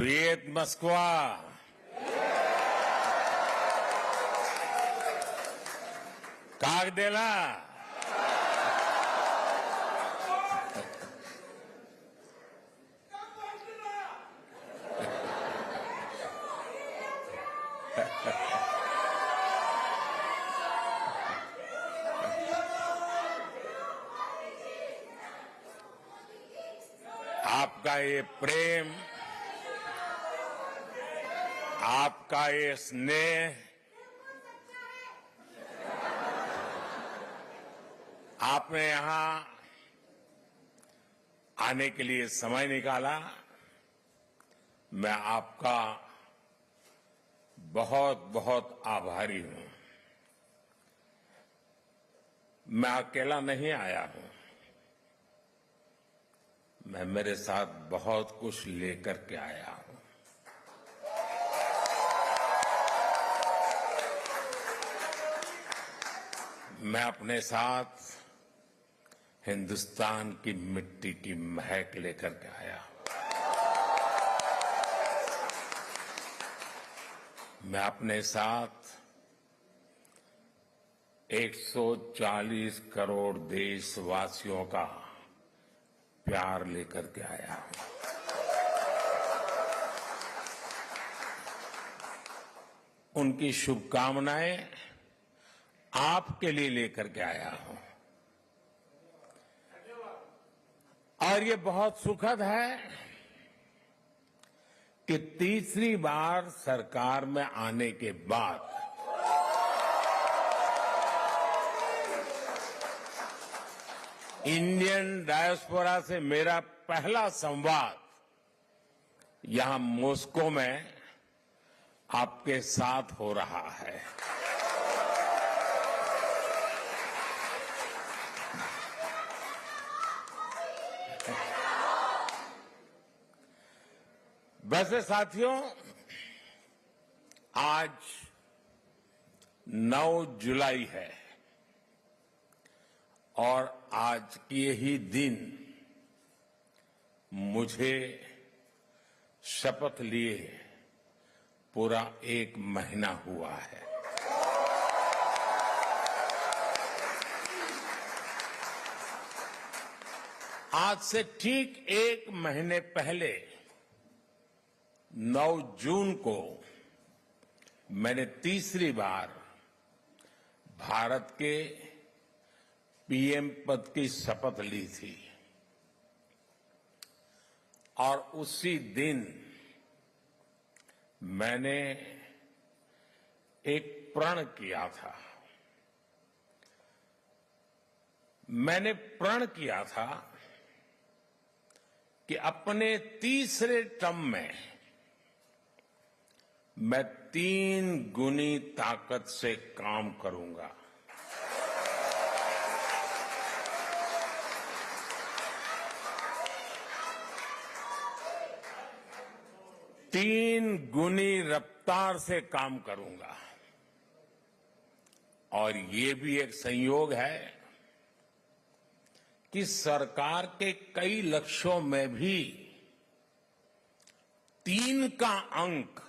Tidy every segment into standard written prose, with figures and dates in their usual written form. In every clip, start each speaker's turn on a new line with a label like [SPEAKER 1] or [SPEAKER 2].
[SPEAKER 1] Привет, Москва! Как дела? आपका ये प्रेम, आपका ये स्नेह, आपने यहां आने के लिए समय निकाला, मैं आपका बहुत बहुत आभारी हूं। मैं अकेला नहीं आया हूं, मैं मेरे साथ बहुत कुछ लेकर के आया हूं। मैं अपने साथ हिंदुस्तान की मिट्टी की महक लेकर के आया हूं। मैं अपने साथ 140 करोड़ देशवासियों का प्यार लेकर के आया हूं। उनकी शुभकामनाएं आपके लिए लेकर के आया हूं। और ये बहुत सुखद है कि तीसरी बार सरकार में आने के बाद इंडियन डायस्पोरा से मेरा पहला संवाद यहां मॉस्को में आपके साथ हो रहा है। वैसे साथियों, आज 9 जुलाई है और आज के ही दिन मुझे शपथ लिए पूरा 1 महीना हुआ है। आज से ठीक 1 महीने पहले 9 जून को मैंने तीसरी बार भारत के पीएम पद की शपथ ली थी और उसी दिन मैंने एक प्रण किया था। मैंने प्रण किया था कि अपने तीसरे टर्म में मैं 3 गुनी ताकत से काम करूंगा। तीन गुनी रफ्तार से काम करूंगा। और ये भी एक संयोग है कि सरकार के कई लक्ष्यों में भी 3 का अंक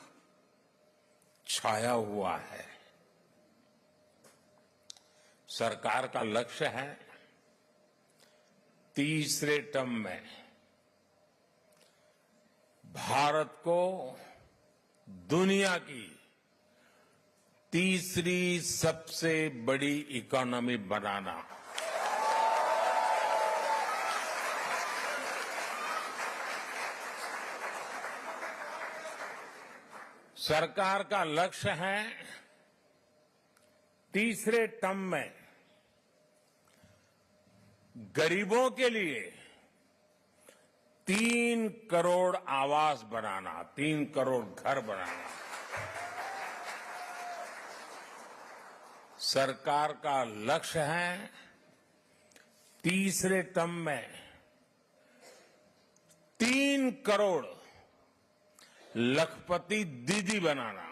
[SPEAKER 1] छाया हुआ है। सरकार का लक्ष्य है तीसरे टर्म में भारत को दुनिया की तीसरी सबसे बड़ी इकोनॉमी बनाना। सरकार का लक्ष्य है तीसरे टर्म में गरीबों के लिए 3 करोड़ आवास बनाना, 3 करोड़ घर बनाना। सरकार का लक्ष्य है तीसरे टर्म में 3 करोड़ लखपति दीदी बनाना।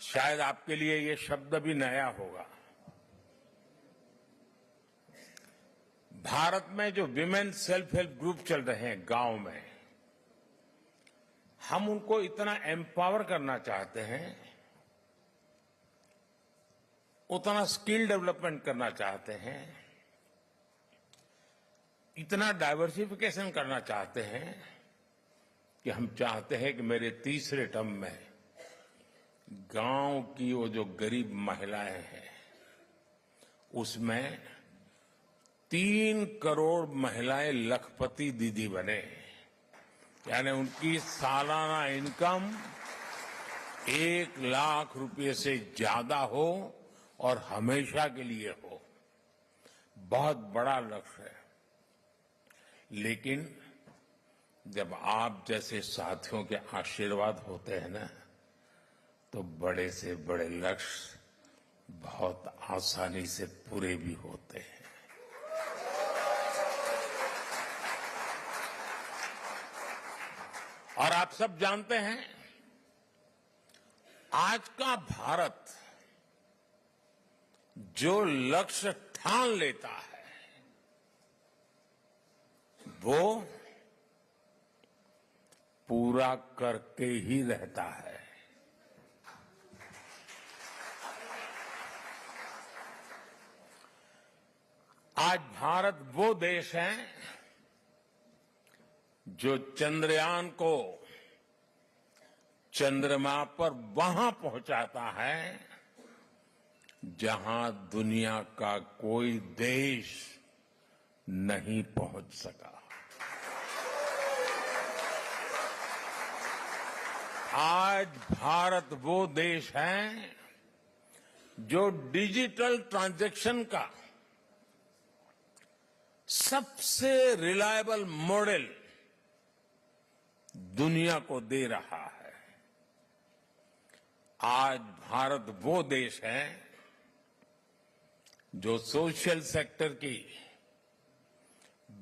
[SPEAKER 1] शायद आपके लिए ये शब्द भी नया होगा। भारत में जो विमेन सेल्फ हेल्प ग्रुप चल रहे हैं गांव में, हम उनको इतना एम्पावर करना चाहते हैं, उतना स्किल डेवलपमेंट करना चाहते हैं, इतना डाइवर्सिफिकेशन करना चाहते हैं कि हम चाहते हैं कि मेरे तीसरे टर्म में गांव की वो जो गरीब महिलाएं हैं उसमें 3 करोड़ महिलाएं लखपति दीदी बने, यानी उनकी सालाना इनकम 1 लाख रुपए से ज्यादा हो और हमेशा के लिए हो। बहुत बड़ा लक्ष्य है, लेकिन जब आप जैसे साथियों के आशीर्वाद होते हैं ना, तो बड़े से बड़े लक्ष्य बहुत आसानी से पूरे भी होते हैं। और आप सब जानते हैं, आज का भारत जो लक्ष्य ठान लेता है वो पूरा करके ही रहता है। आज भारत वो देश है जो चंद्रयान को चंद्रमा पर वहां पहुंचाता है जहां दुनिया का कोई देश नहीं पहुंच सका। आज भारत वो देश है जो डिजिटल ट्रांजैक्शन का सबसे रिलायबल मॉडल दुनिया को दे रहा है। आज भारत वो देश है जो सोशल सेक्टर की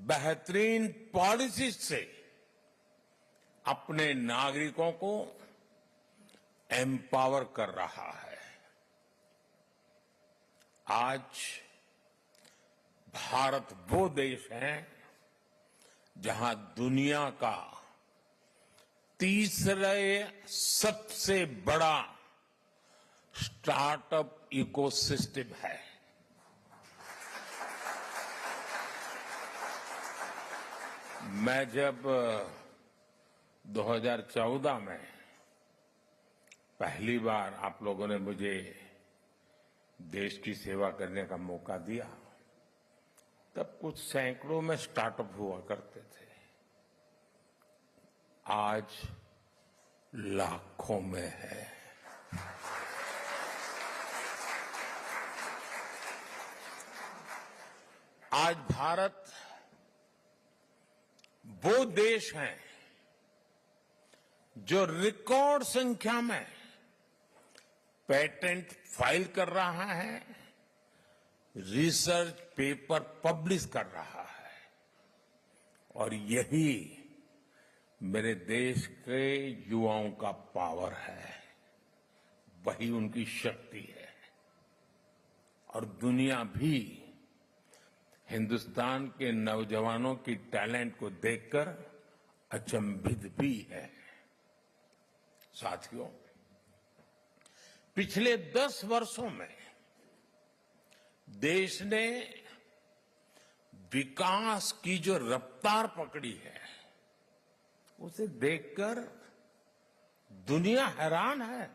[SPEAKER 1] बेहतरीन पॉलिसी से अपने नागरिकों को एम्पावर कर रहा है। आज भारत वो देश है जहां दुनिया का तीसरे सबसे बड़ा स्टार्टअप इकोसिस्टम है। मैं जब 2014 में पहली बार आप लोगों ने मुझे देश की सेवा करने का मौका दिया, तब कुछ सैकड़ों में स्टार्टअप हुआ करते थे। आज लाखों में है। आज भारत वो देश है जो रिकॉर्ड संख्या में पेटेंट फाइल कर रहा है, रिसर्च पेपर पब्लिश कर रहा है, और यही मेरे देश के युवाओं का पावर है, वही उनकी शक्ति है। और दुनिया भी हिंदुस्तान के नौजवानों की टैलेंट को देखकर अचंभित भी है। साथियों, पिछले 10 वर्षों में देश ने विकास की जो रफ्तार पकड़ी है, उसे देखकर दुनिया हैरान है।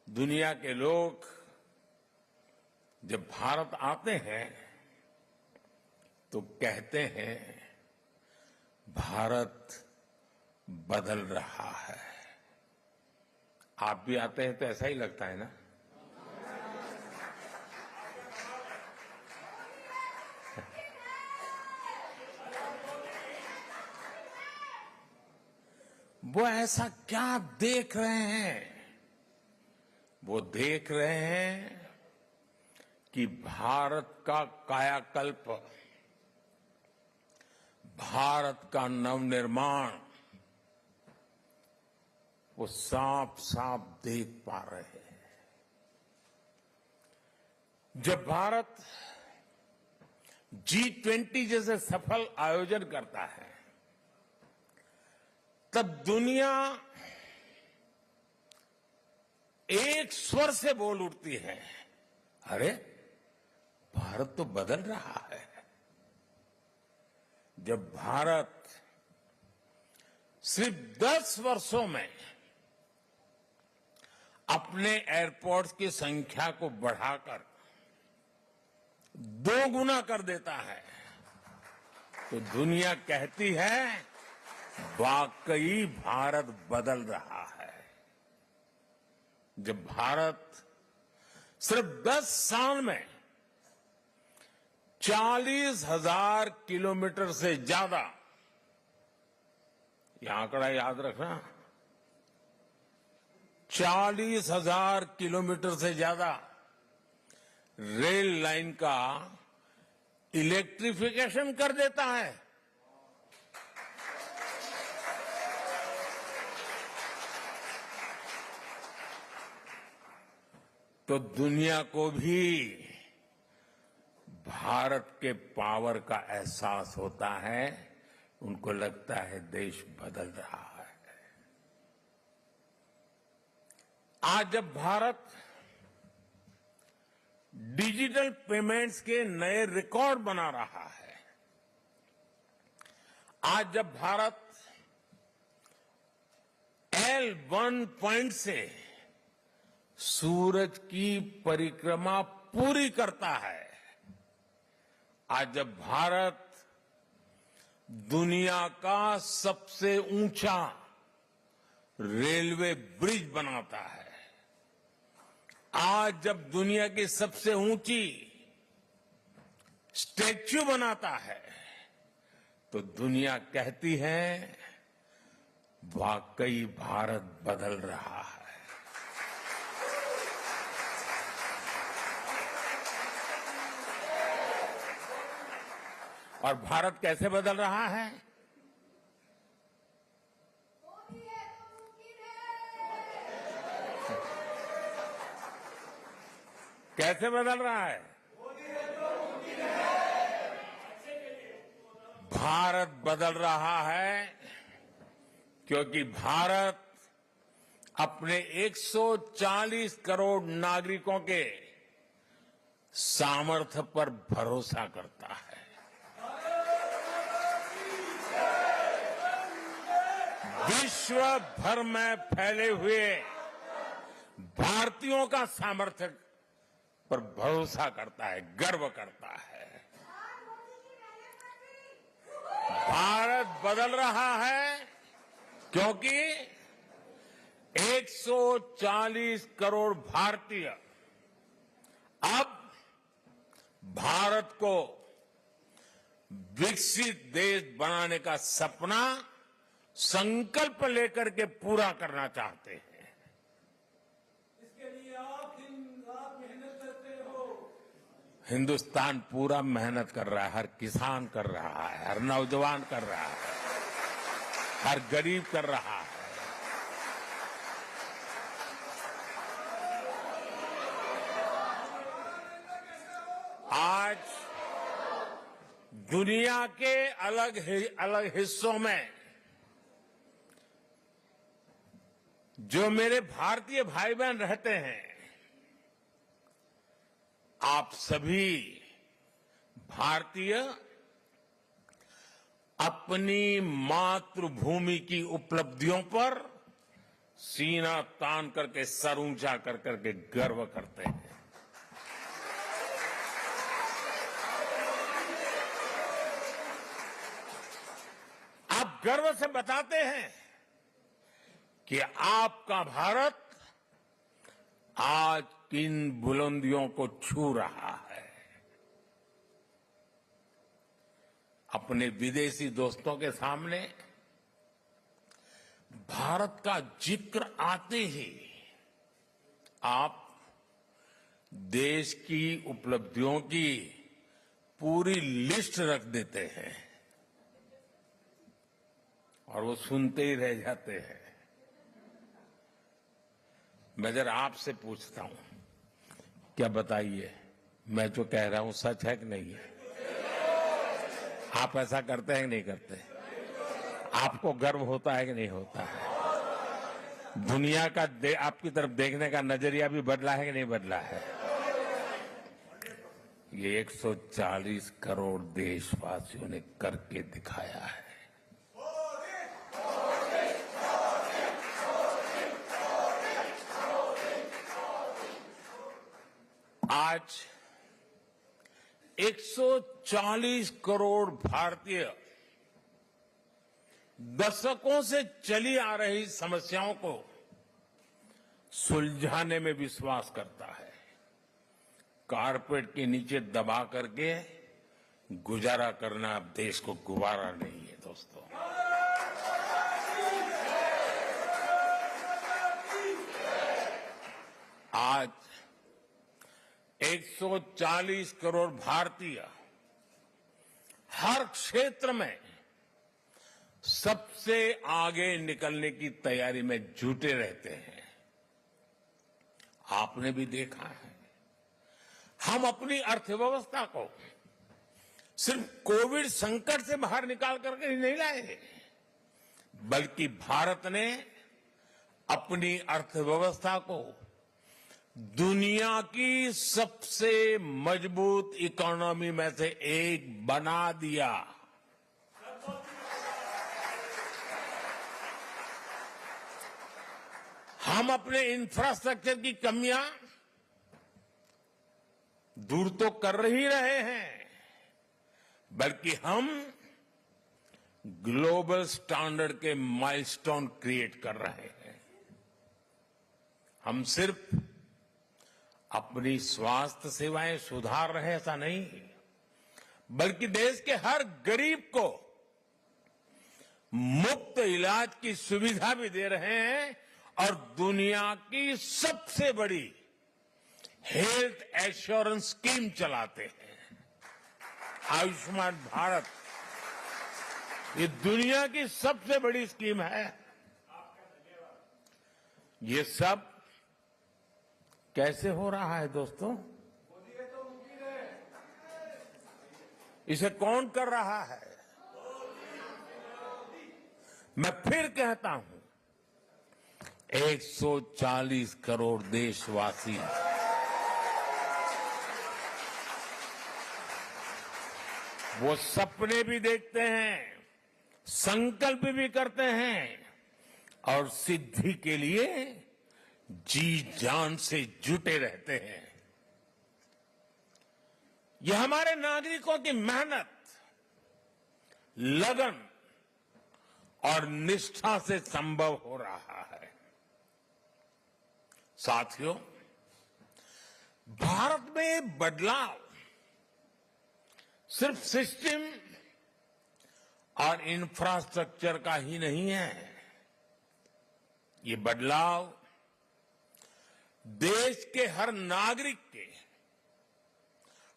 [SPEAKER 1] दुनिया के लोग जब भारत आते हैं तो कहते हैं भारत बदल रहा है। आप भी आते हैं तो ऐसा ही लगता है ना? वो ऐसा क्या देख रहे हैं? वो देख रहे हैं कि भारत का कायाकल्प, भारत का नवनिर्माण वो साफ साफ देख पा रहे हैं। जब भारत G20 जैसे सफल आयोजन करता है, तब दुनिया एक स्वर से बोल उठती है, अरे भारत तो बदल रहा है। जब भारत सिर्फ 10 वर्षों में अपने एयरपोर्ट्स की संख्या को बढ़ाकर 2 गुना कर देता है, तो दुनिया कहती है वाकई भारत बदल रहा है। जब भारत सिर्फ 10 साल में 40,000 किलोमीटर से ज्यादा, यह आंकड़ा याद रखना, 40,000 किलोमीटर से ज्यादा रेल लाइन का इलेक्ट्रिफिकेशन कर देता है, तो दुनिया को भी भारत के पावर का एहसास होता है। उनको लगता है देश बदल रहा है। आज जब भारत डिजिटल पेमेंट्स के नए रिकॉर्ड बना रहा है, आज जब भारत L1 पॉइंट से सूरज की परिक्रमा पूरी करता है, आज जब भारत दुनिया का सबसे ऊंचा रेलवे ब्रिज बनाता है, आज जब दुनिया की सबसे ऊंची स्टैच्यू बनाता है, तो दुनिया कहती है वाकई भारत बदल रहा है। और भारत कैसे बदल रहा है? कैसे बदल रहा है? भारत बदल रहा है क्योंकि भारत अपने 140 करोड़ नागरिकों के सामर्थ्य पर भरोसा करता है। विश्व भर में फैले हुए भारतीयों का सामर्थ्य पर भरोसा करता है, गर्व करता है। भारत बदल रहा है क्योंकि 140 करोड़ भारतीय अब भारत को विकसित देश बनाने का सपना, संकल्प लेकर के पूरा करना चाहते हैं।
[SPEAKER 2] इसके लिए आप दिन रात मेहनत करते हो।
[SPEAKER 1] हिंदुस्तान पूरा मेहनत कर रहा है, हर किसान कर रहा है, हर नौजवान कर रहा है, हर गरीब कर रहा है। आज दुनिया के अलग हिस्सों में जो मेरे भारतीय भाई बहन रहते हैं, आप सभी भारतीय अपनी मातृभूमि की उपलब्धियों पर सीना तान करके, सर ऊंचा कर करके गर्व करते हैं। आप गर्व से बताते हैं कि आपका भारत आज किन बुलंदियों को छू रहा है। अपने विदेशी दोस्तों के सामने भारत का जिक्र आते ही आप देश की उपलब्धियों की पूरी लिस्ट रख देते हैं और वो सुनते ही रह जाते हैं। मैं जरा आपसे पूछता हूं, क्या बताइए, मैं जो कह रहा हूं सच है कि नहीं है? आप ऐसा करते हैं कि नहीं करते? आपको गर्व होता है कि नहीं होता है? दुनिया का आपकी तरफ देखने का नजरिया भी बदला है कि नहीं बदला है? ये 140 करोड़ देशवासियों ने करके दिखाया है। आज 140 करोड़ भारतीय दशकों से चली आ रही समस्याओं को सुलझाने में विश्वास करता है। कारपेट के नीचे दबा करके गुजारा करना अब देश को गुवारा नहीं है दोस्तों। आज 140 करोड़ भारतीय हर क्षेत्र में सबसे आगे निकलने की तैयारी में जुटे रहते हैं। आपने भी देखा है, हम अपनी अर्थव्यवस्था को सिर्फ कोविड संकट से बाहर निकाल करके ही नहीं लाए, बल्कि भारत ने अपनी अर्थव्यवस्था को दुनिया की सबसे मजबूत इकोनॉमी में से एक बना दिया। हम अपने इंफ्रास्ट्रक्चर की कमियां दूर तो कर ही रहे हैं, बल्कि हम ग्लोबल स्टैंडर्ड के माइलस्टोन क्रिएट कर रहे हैं। हम सिर्फ अपनी स्वास्थ्य सेवाएं सुधार रहे ऐसा नहीं, बल्कि देश के हर गरीब को मुफ्त इलाज की सुविधा भी दे रहे हैं और दुनिया की सबसे बड़ी हेल्थ एश्योरेंस स्कीम चलाते हैं। आयुष्मान भारत ये दुनिया की सबसे बड़ी स्कीम है। ये सब कैसे हो रहा है दोस्तों? इसे कौन कर रहा है? मैं फिर कहता हूं, 140 करोड़ देशवासी वो सपने भी देखते हैं, संकल्प भी करते हैं और सिद्धि के लिए जी जान से जुटे रहते हैं। यह हमारे नागरिकों की मेहनत, लगन और निष्ठा से संभव हो रहा है। साथियों, भारत में बदलाव सिर्फ सिस्टम और इंफ्रास्ट्रक्चर का ही नहीं है। ये बदलाव देश के हर नागरिक के,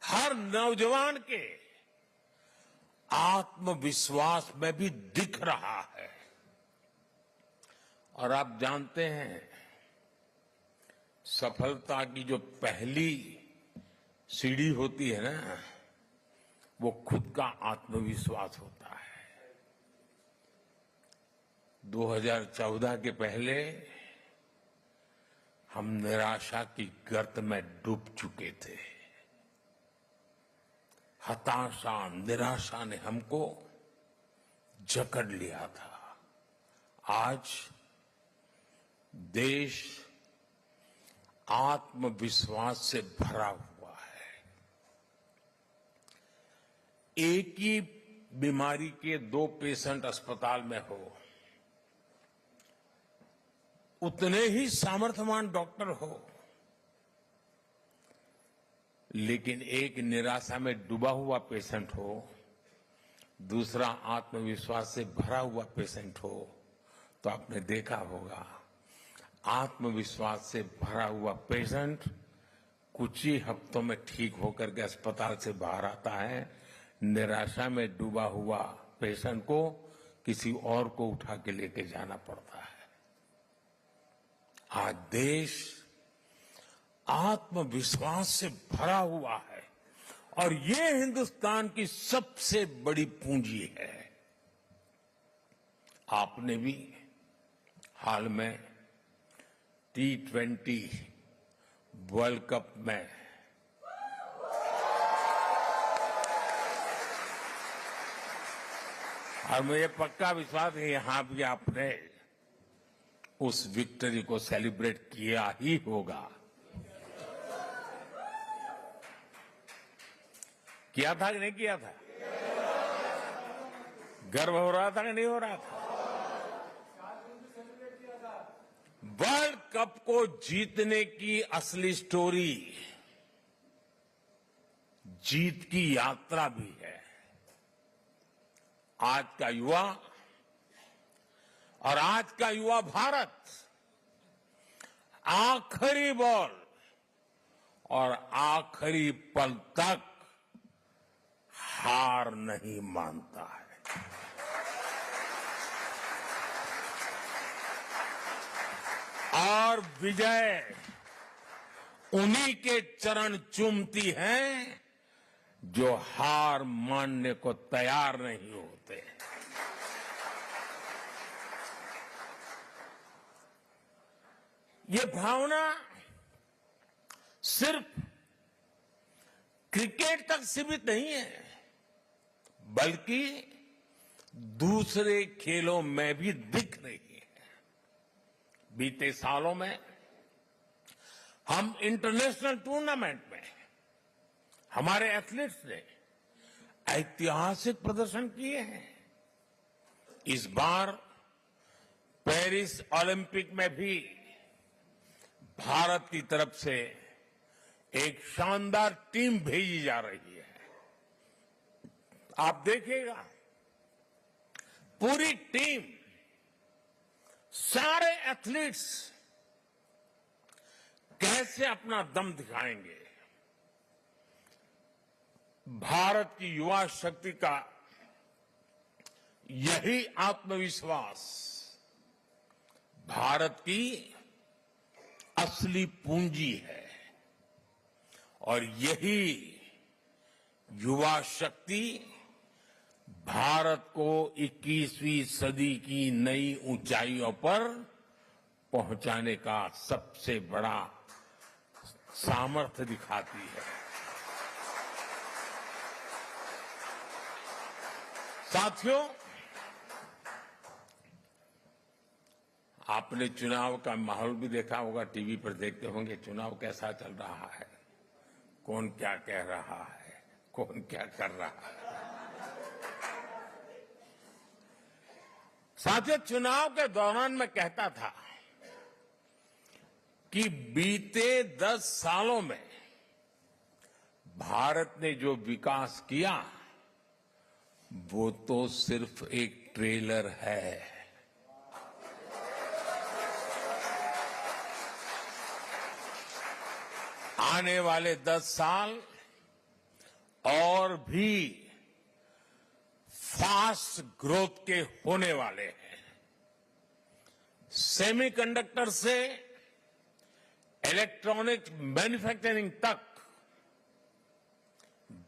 [SPEAKER 1] हर नौजवान के आत्मविश्वास में भी दिख रहा है। और आप जानते हैं, सफलता की जो पहली सीढ़ी होती है ना, वो खुद का आत्मविश्वास होता है। 2014 के पहले हम निराशा की गर्त में डूब चुके थे। हताशा, निराशा ने हमको जकड़ लिया था। आज देश आत्मविश्वास से भरा हुआ है। एक ही बीमारी के 2 पेशेंट अस्पताल में हो, उतने ही सामर्थ्यवान डॉक्टर हो, लेकिन एक निराशा में डूबा हुआ पेशेंट हो, दूसरा आत्मविश्वास से भरा हुआ पेशेंट हो, तो आपने देखा होगा आत्मविश्वास से भरा हुआ पेशेंट कुछ ही हफ्तों में ठीक होकर के अस्पताल से बाहर आता है। निराशा में डूबा हुआ पेशेंट को किसी और को उठा के लेके जाना पड़ता है। आज देश आत्मविश्वास से भरा हुआ है और ये हिंदुस्तान की सबसे बड़ी पूंजी है। आपने भी हाल में T20 वर्ल्ड कप में और मुझे पक्का विश्वास है यहां भी आपने उस विक्ट्री को सेलिब्रेट किया ही होगा। किया था कि नहीं किया था? गर्व हो रहा था कि नहीं हो रहा था? वर्ल्ड कप को जीतने की असली स्टोरी जीत की यात्रा भी है। आज का युवा और आज का युवा भारत आखिरी बॉल और आखिरी पल तक हार नहीं मानता है। और विजय उन्हीं के चरण चूमती है जो हार मानने को तैयार नहीं होते। ये भावना सिर्फ क्रिकेट तक सीमित नहीं है, बल्कि दूसरे खेलों में भी दिख रही है। बीते सालों में हम इंटरनेशनल टूर्नामेंट में हमारे एथलीट्स ने ऐतिहासिक प्रदर्शन किए हैं। इस बार पेरिस ओलंपिक में भी भारत की तरफ से एक शानदार टीम भेजी जा रही है। आप देखिएगा, पूरी टीम, सारे एथलीट्स कैसे अपना दम दिखाएंगे। भारत की युवा शक्ति का यही आत्मविश्वास भारत की असली पूंजी है और यही युवा शक्ति भारत को 21वीं सदी की नई ऊंचाइयों पर पहुंचाने का सबसे बड़ा सामर्थ्य दिखाती है। साथियों, आपने चुनाव का माहौल भी देखा होगा, टीवी पर देखते होंगे चुनाव कैसा चल रहा है, कौन क्या कह रहा है, कौन क्या कर रहा है। साथियों, चुनाव के दौरान मैं कहता था कि बीते 10 सालों में भारत ने जो विकास किया वो तो सिर्फ एक ट्रेलर है। आने वाले 10 साल और भी फास्ट ग्रोथ के होने वाले हैं। सेमीकंडक्टर से इलेक्ट्रॉनिक मैन्युफैक्चरिंग तक,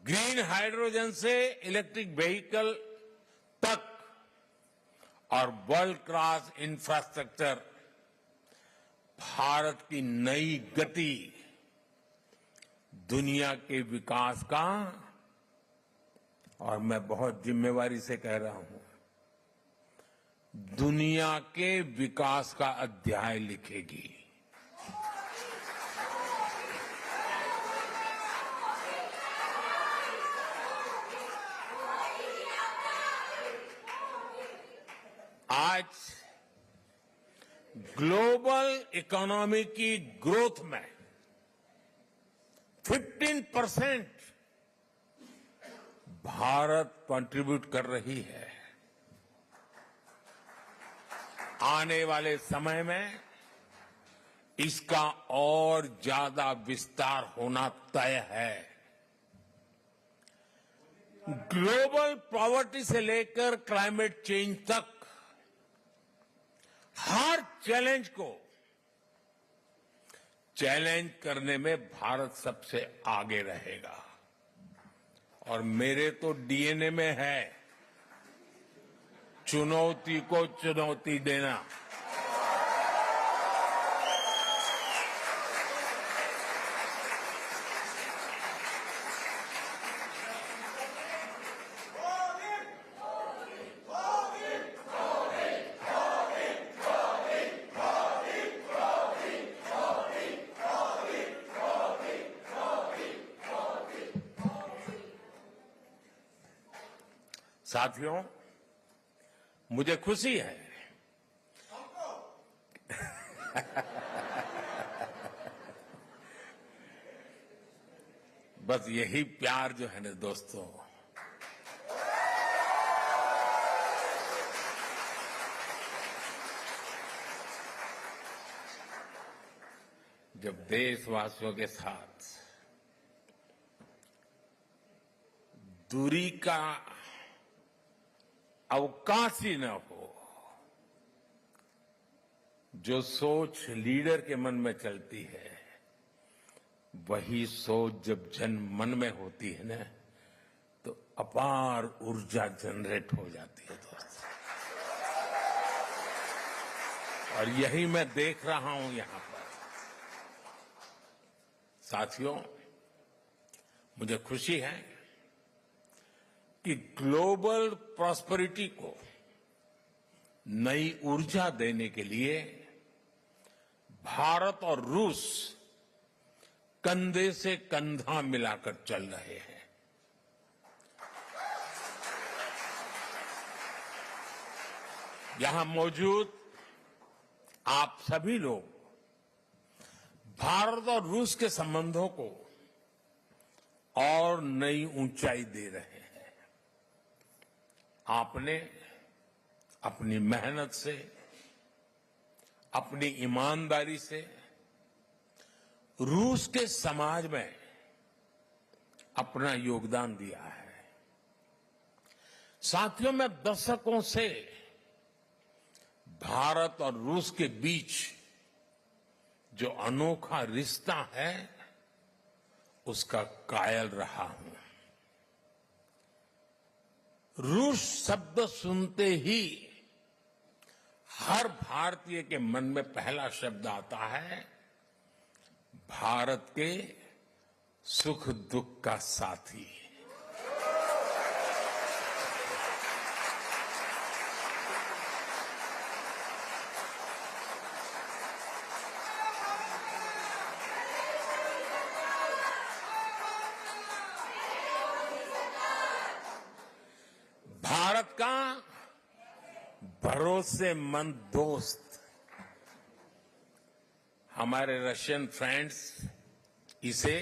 [SPEAKER 1] ग्रीन हाइड्रोजन से इलेक्ट्रिक व्हीकल तक और वर्ल्ड क्लास इंफ्रास्ट्रक्चर, भारत की नई गति दुनिया के विकास का, और मैं बहुत जिम्मेवारी से कह रहा हूं, दुनिया के विकास का अध्याय लिखेगी। आज ग्लोबल इकोनॉमी की ग्रोथ में 15% भारत कंट्रीब्यूट कर रही है। आने वाले समय में इसका और ज्यादा विस्तार होना तय है। ग्लोबल पॉवर्टी से लेकर क्लाइमेट चेंज तक हर चैलेंज को चैलेंज करने में भारत सबसे आगे रहेगा। और मेरे तो डीएनए में है चुनौती को चुनौती देना। साथियों, मुझे खुशी है बस यही प्यार जो है ना दोस्तों, जब देशवासियों के साथ दूरी का अवकाश ही न हो, जो सोच लीडर के मन में चलती है वही सोच जब जन मन में होती है ना तो अपार ऊर्जा जनरेट हो जाती है दोस्तों। और यही मैं देख रहा हूं यहां पर। साथियों, मुझे खुशी है कि ग्लोबल प्रॉस्पेरिटी को नई ऊर्जा देने के लिए भारत और रूस कंधे से कंधा मिलाकर चल रहे हैं। यहां मौजूद आप सभी लोग भारत और रूस के संबंधों को और नई ऊंचाई दे रहे हैं। आपने अपनी मेहनत से, अपनी ईमानदारी से रूस के समाज में अपना योगदान दिया है। साथियों, मैं दशकों से भारत और रूस के बीच जो अनोखा रिश्ता है उसका कायल रहा हूं। रूस शब्द सुनते ही हर भारतीय के मन में पहला शब्द आता है भारत के सुख दुख का साथी। भारत का भरोसेमंद दोस्त। हमारे रशियन फ्रेंड्स इसे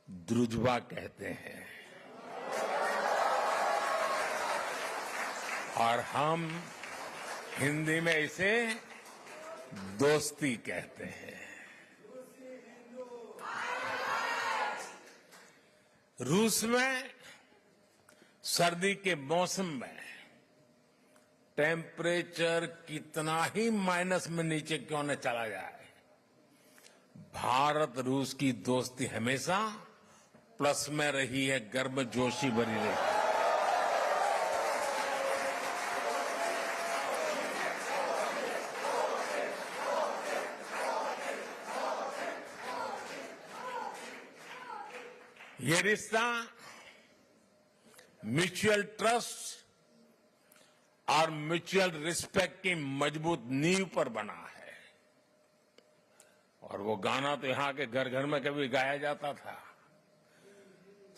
[SPEAKER 1] द्रुजबा कहते हैं और हम हिंदी में इसे दोस्ती कहते हैं। रूस में सर्दी के मौसम में टेम्परेचर कितना ही माइनस में नीचे क्यों न चला जाए, भारत रूस की दोस्ती हमेशा प्लस में रही है, गर्मजोशी भरी रही है। ये रिश्ता म्यूचुअल ट्रस्ट और म्यूचुअल रिस्पेक्ट की मजबूत नींव पर बना है। और वो गाना तो यहां के घर घर में कभी गाया जाता था,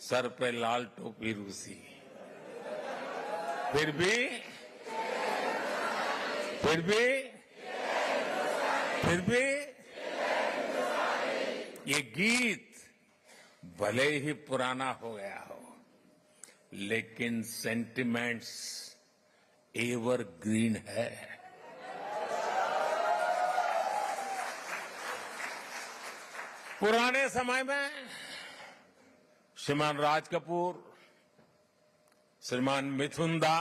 [SPEAKER 1] सर पे लाल टोपी रूसी, फिर भी ये गीत भले ही पुराना हो गया हो लेकिन सेंटिमेंट्स एवरग्रीन है। पुराने समय में श्रीमान राज कपूर, श्रीमान मिथुन दा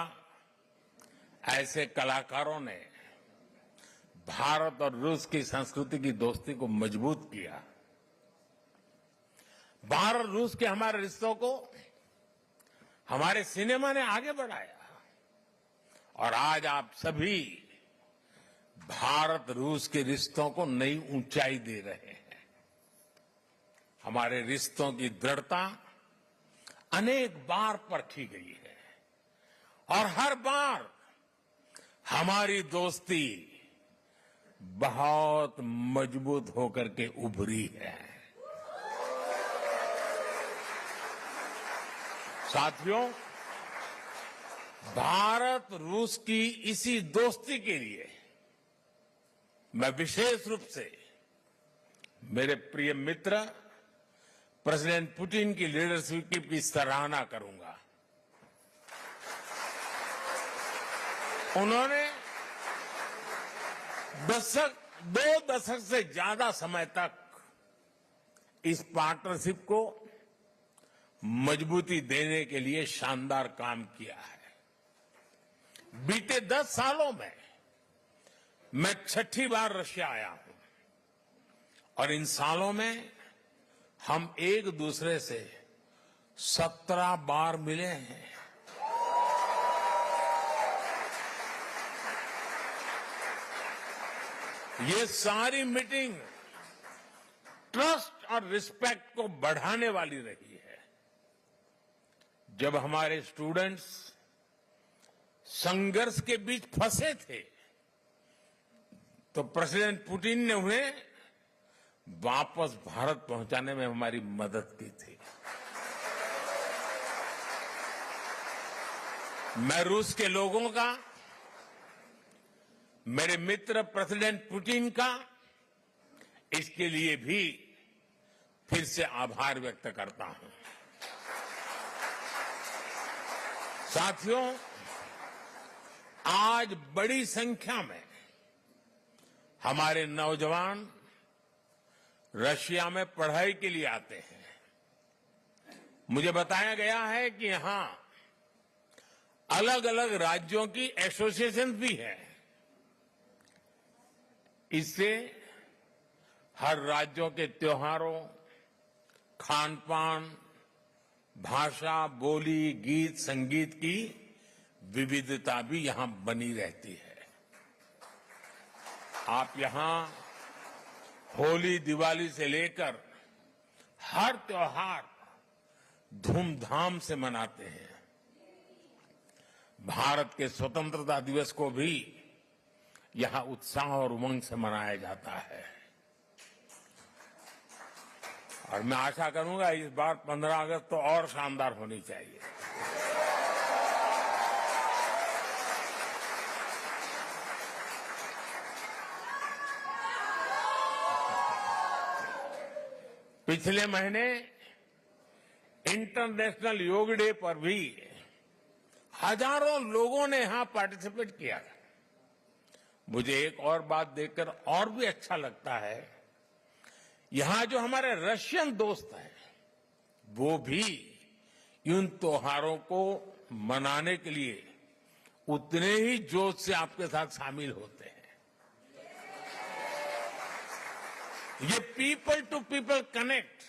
[SPEAKER 1] ऐसे कलाकारों ने भारत और रूस की संस्कृति की दोस्ती को मजबूत किया। भारत रूस के हमारे रिश्तों को हमारे सिनेमा ने आगे बढ़ाया और आज आप सभी भारत रूस के रिश्तों को नई ऊंचाई दे रहे हैं। हमारे रिश्तों की दृढ़ता अनेक बार परखी गई है और हर बार हमारी दोस्ती बहुत मजबूत होकर के उभरी है। साथियों, भारत रूस की इसी दोस्ती के लिए मैं विशेष रूप से मेरे प्रिय मित्र प्रेसिडेंट पुतिन की लीडरशिप की सराहना करूंगा। उन्होंने दो दशक से ज्यादा समय तक इस पार्टनरशिप को मजबूती देने के लिए शानदार काम किया है। बीते 10 सालों में मैं 6ठी बार रशिया आया हूं और इन सालों में हम एक दूसरे से 17 बार मिले हैं। ये सारी मीटिंग ट्रस्ट और रिस्पेक्ट को बढ़ाने वाली रही है। जब हमारे स्टूडेंट्स संघर्ष के बीच फंसे थे तो प्रेसिडेंट पुतिन ने उन्हें वापस भारत पहुंचाने में हमारी मदद की थी। मैं रूस के लोगों का, मेरे मित्र प्रेसिडेंट पुतिन का इसके लिए भी फिर से आभार व्यक्त करता हूं। साथियों, आज बड़ी संख्या में हमारे नौजवान रशिया में पढ़ाई के लिए आते हैं। मुझे बताया गया है कि यहां अलग अलग राज्यों की एसोसिएशन भी है। इससे हर राज्यों के त्योहारों, खान पान, भाषा, बोली, गीत, संगीत की विविधता भी यहां बनी रहती है। आप यहां होली, दिवाली से लेकर हर त्योहार धूमधाम से मनाते हैं। भारत के स्वतंत्रता दिवस को भी यहां उत्साह और उमंग से मनाया जाता है और मैं आशा करूंगा इस बार 15 अगस्त तो और शानदार होनी चाहिए। पिछले महीने इंटरनेशनल योग डे पर भी हजारों लोगों ने यहां पार्टिसिपेट किया। मुझे एक और बात देखकर और भी अच्छा लगता है, यहां जो हमारे रशियन दोस्त हैं वो भी इन त्योहारों को मनाने के लिए उतने ही जोश से आपके साथ शामिल होते हैं। ये पीपल टू पीपल कनेक्ट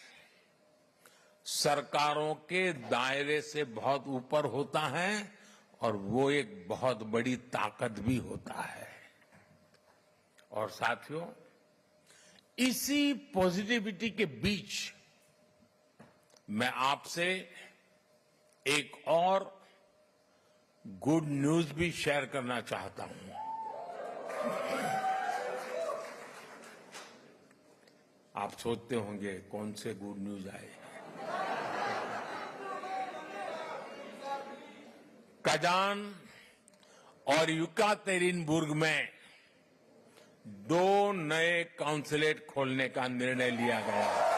[SPEAKER 1] सरकारों के दायरे से बहुत ऊपर होता है और वो एक बहुत बड़ी ताकत भी होता है। और साथियों, इसी पॉजिटिविटी के बीच मैं आपसे एक और गुड न्यूज भी शेयर करना चाहता हूं। आप सोचते होंगे कौन से गुड न्यूज आए। कजान और युकातेरिनबुर्ग में 2 नए काउंसलेट खोलने का निर्णय लिया गया।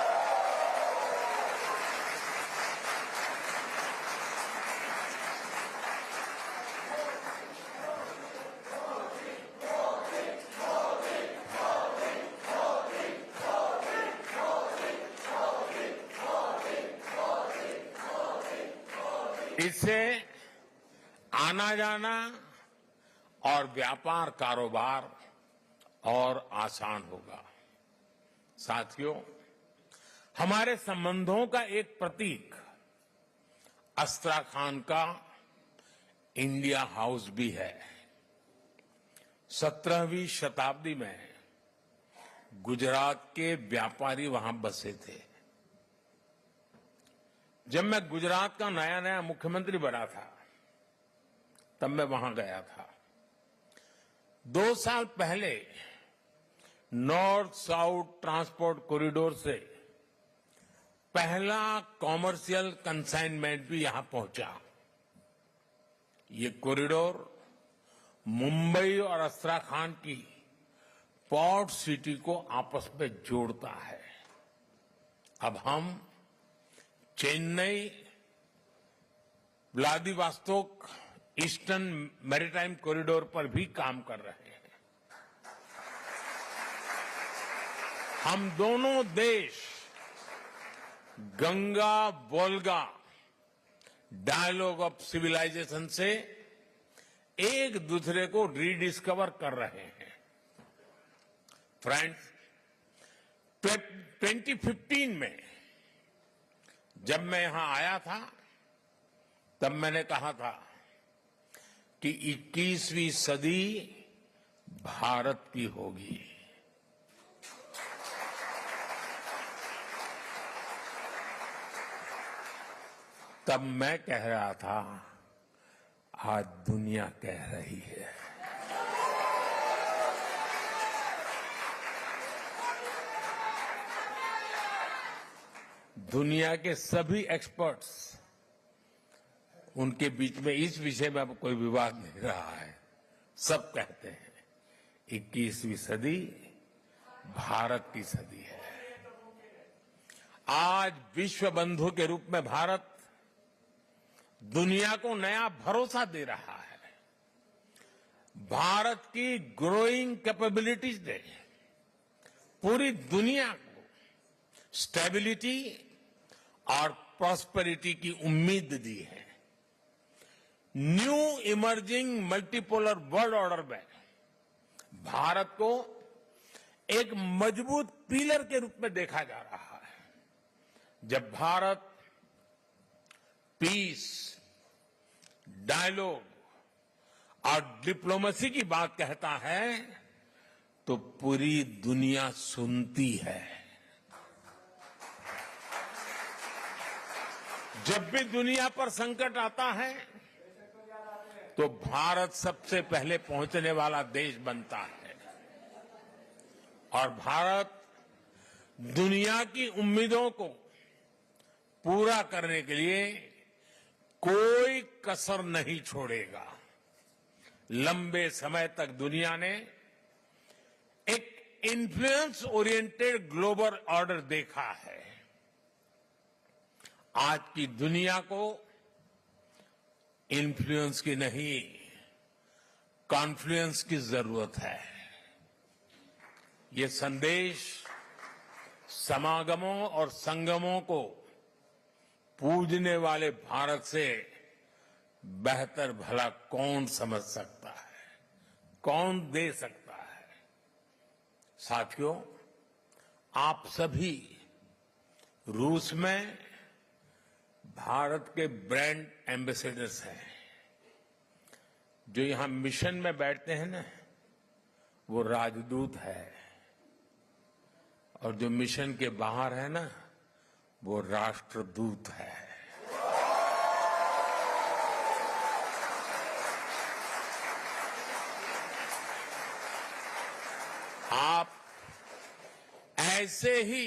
[SPEAKER 1] इससे आना जाना और व्यापार कारोबार और आसान होगा। साथियों, हमारे संबंधों का एक प्रतीक अस्त्राखान का इंडिया हाउस भी है। 17वीं शताब्दी में गुजरात के व्यापारी वहां बसे थे। जब मैं गुजरात का नया नया मुख्यमंत्री बना था तब मैं वहां गया था। 2 साल पहले नॉर्थ साउथ ट्रांसपोर्ट कॉरिडोर से पहला कॉमर्शियल कंसाइनमेंट भी यहां पहुंचा। ये कॉरिडोर मुंबई और अस्त्राखान की पोर्ट सिटी को आपस में जोड़ता है। अब हम Chennai Vladivostok eastern maritime corridor पर भी काम कर रहे हैं। हम दोनों देश Ganga Volga dialogue of civilisation से एक दूसरे को रीडिस्कवर कर रहे हैं। फ्रेंड्स, 2015 में जब मैं यहां आया था तब मैंने कहा था कि 21वीं सदी भारत की होगी। तब मैं कह रहा था, आज दुनिया कह रही है। दुनिया के सभी एक्सपर्ट्स, उनके बीच में इस विषय में अब कोई विवाद नहीं रहा है। सब कहते हैं 21वीं सदी भारत की सदी है। आज विश्व बंधु के रूप में भारत दुनिया को नया भरोसा दे रहा है। भारत की ग्रोइंग कैपेबिलिटीज ने पूरी दुनिया को स्टेबिलिटी और प्रॉस्पेरिटी की उम्मीद दी है। New emerging multipolar world order में भारत को एक मजबूत पिलर के रूप में देखा जा रहा है। जब भारत पीस, डायलॉग और डिप्लोमेसी की बात कहता है तो पूरी दुनिया सुनती है। जब भी दुनिया पर संकट आता है तो भारत सबसे पहले पहुंचने वाला देश बनता है और भारत दुनिया की उम्मीदों को पूरा करने के लिए कोई कसर नहीं छोड़ेगा। लंबे समय तक दुनिया ने एक इन्फ्लुएंस ओरिएंटेड ग्लोबल ऑर्डर देखा है। आज की दुनिया को इन्फ्लुएंस की नहीं, कॉन्फ्लुएंस की जरूरत है। ये संदेश समागमों और संगमों को पूजने वाले भारत से बेहतर भला कौन समझ सकता है, कौन दे सकता है। साथियों, आप सभी रूस में भारत के ब्रांड एम्बेसडर्स हैं। जो यहां मिशन में बैठते हैं ना, वो राजदूत है, और जो मिशन के बाहर है ना, वो राष्ट्रदूत है। आप ऐसे ही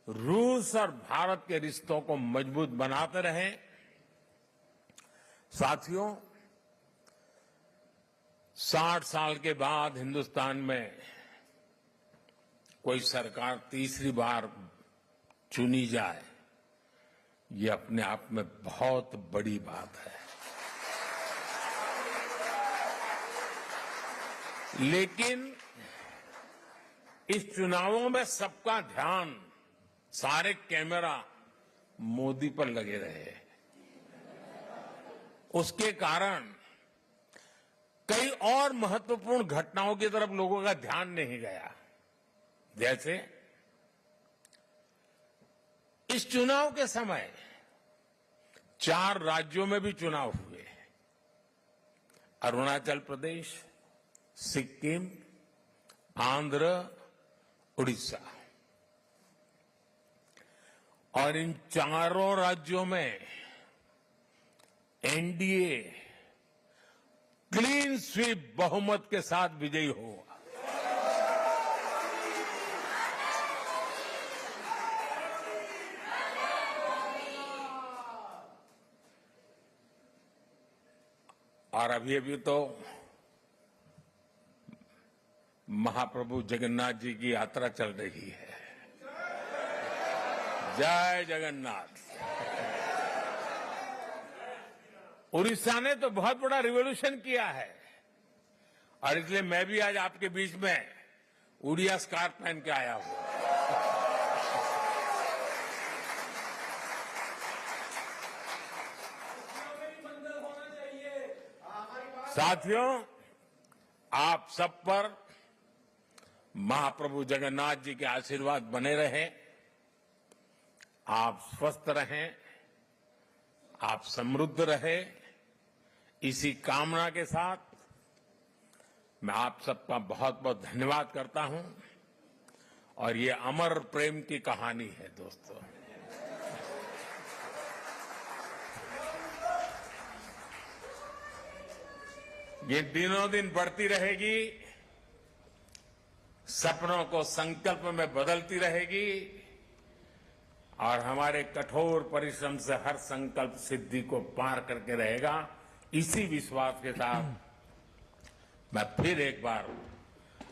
[SPEAKER 1] रूस और भारत के रिश्तों को मजबूत बनाते रहें। साथियों, 60 साल के बाद हिंदुस्तान में कोई सरकार तीसरी बार चुनी जाए, ये अपने आप में बहुत बड़ी बात है। लेकिन इस चुनावों में सबका ध्यान, सारे कैमरा मोदी पर लगे रहे। उसके कारण कई और महत्वपूर्ण घटनाओं की तरफ लोगों का ध्यान नहीं गया। जैसे इस चुनाव के समय 4 राज्यों में भी चुनाव हुए। अरुणाचल प्रदेश, सिक्किम, आंध्र, उड़ीसा। और इन चारों राज्यों में एनडीए क्लीन स्वीप बहुमत के साथ विजयी हुआ। और अभी तो महाप्रभु जगन्नाथ जी की यात्रा चल रही है। जय जगन्नाथ। उड़ीसा ने तो बहुत बड़ा रिवॉल्यूशन किया है और इसलिए मैं भी आज आपके बीच में उड़िया स्कार्फ पहन के आया हूं। साथियों, आप सब पर महाप्रभु जगन्नाथ जी के आशीर्वाद बने रहे। आप स्वस्थ रहें, आप समृद्ध रहे, इसी कामना के साथ मैं आप सबका बहुत बहुत धन्यवाद करता हूं। और ये अमर प्रेम की कहानी है दोस्तों। ये दिनों दिन बढ़ती रहेगी, सपनों को संकल्प में बदलती रहेगी और हमारे कठोर परिश्रम से हर संकल्प सिद्धि को पार करके रहेगा। इसी विश्वास के साथ मैं फिर एक बार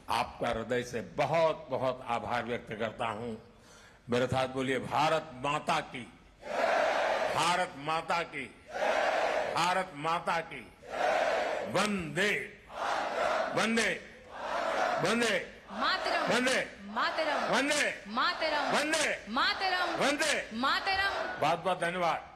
[SPEAKER 1] आपका हृदय से बहुत बहुत आभार व्यक्त करता हूं। मेरे साथ बोलिए, भारत माता की, भारत माता की, भारत माता की। वंदे वंदे वंदे
[SPEAKER 3] मातरम
[SPEAKER 1] वंदे
[SPEAKER 3] मातरम
[SPEAKER 1] वंदे
[SPEAKER 3] मातरम
[SPEAKER 1] वंदे
[SPEAKER 3] मातरम
[SPEAKER 1] वंदे।
[SPEAKER 3] मातरम।
[SPEAKER 1] बहुत बहुत धन्यवाद।